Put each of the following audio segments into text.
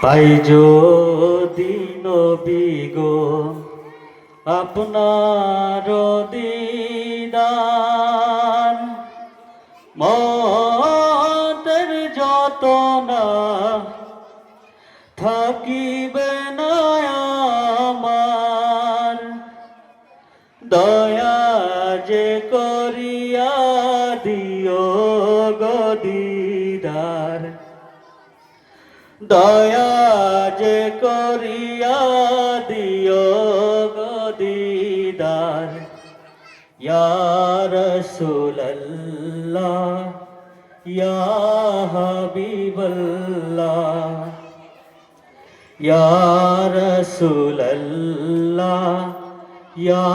পাই যদি নবী গো আপনার দিদার, মতের যত না থাকিবে না আমার, দয়া যে করিয়া দিও গো দিদার, দয়া যে করিয়া দিও গো দিদার। ইয়া রাসূলুল্লাহ ইয়া হাবিবাল্লাহ, ইয়া রাসূলুল্লাহ ইয়া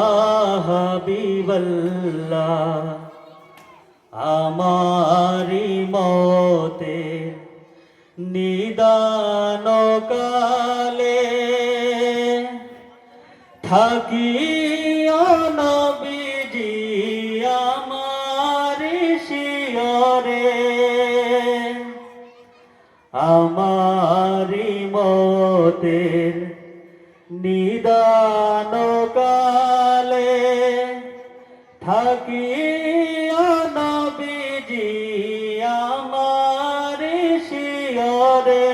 হাবিবাল্লাহ। আমারি মতের নিদান কালে থাকিও নবীজি আমার শিয়রে, আমারি মতের নিদান কালে থাকিও নবীজি আমার শিয়রে।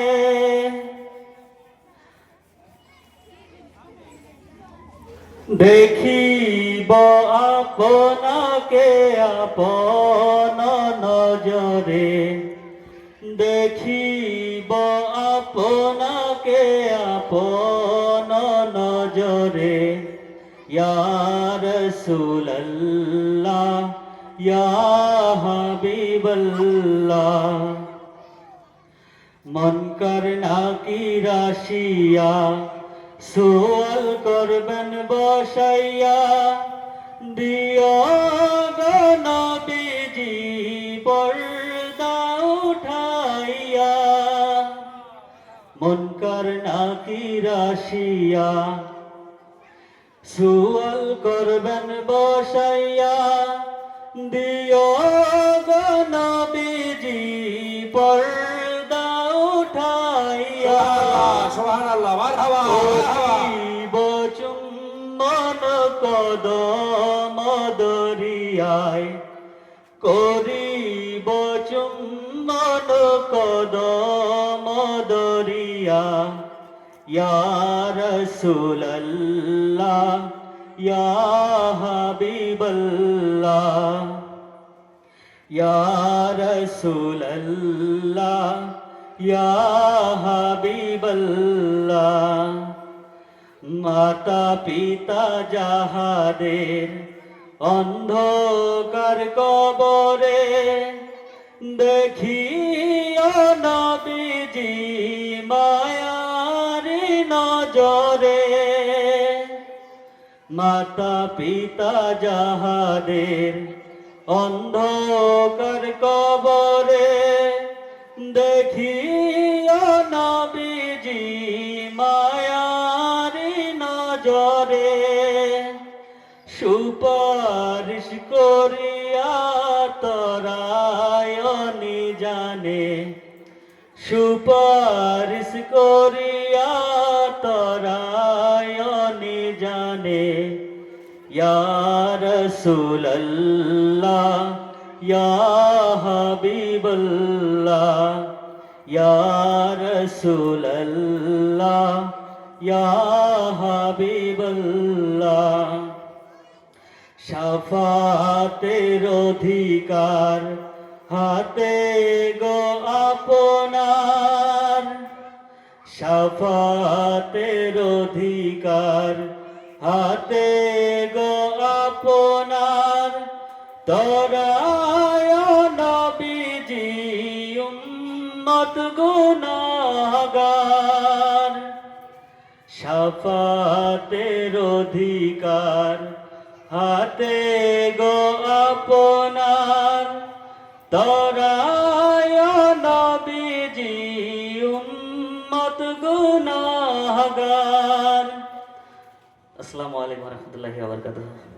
দেখিব আপনাকে আপন নজরে, দেখিব আপনাকে আপন নজরে। ইয়া রাসূলুল্লাহ ইয়া হাবিবাল্লাহ। মুনকার নাকির আসিয়া সুয়াল করবেন বসাইয়া, দিও গো নবীজি পর্দা উঠাইয়া। মুনকার নাকির আসিয়া সুয়াল করবেন বসাইয়া, দিও গো নবীজি পর্দা উঠাইয়া। সুবহানাল্লাহ, মারহাবা, মারহাবা। চুম্বন কদম দরিয়ায়, করিব চুম্বন কদম দরিয়া। ইয়া রাসূলুল্লাহ ইয়া হাবিবাল্লাহ, ইয়া রাসূলুল্লাহ ইয়া হাবিবাল্লাহ। মাতা পিতা যাহাদের অন্ধকার কবরে, দেখিও নবীজি মায়ারি নজরে। মাতা পিতা যাহাদের অন্ধকার কবরে, দেখিও নবীজি মায়ারি নজরে। সুপারিশ করিয়া তরায়নি জানে, সুপারিশ করিয়া তরায়নি জানে। ইয়া রাসূলুল্লাহ ইয়া হাবিবাল্লাহ, ইয়া রাসূলুল্লাহ ইয়া হাবিবাল্লাহ। শাফাতের অধিকার হাতে গো আপনার, শাফাতের অধিকার হাতে গো আপনার। তরায় নবীজি উম্মত গুনাহগার, শাফাতের অধিকার হাতে গো আপনার। তরায় নবীজি উম্মত গুনাহগার। আসসালামু আলাইকুম ওয়া রাহমাতুল্লাহি ওয়া বারাকাতুহু।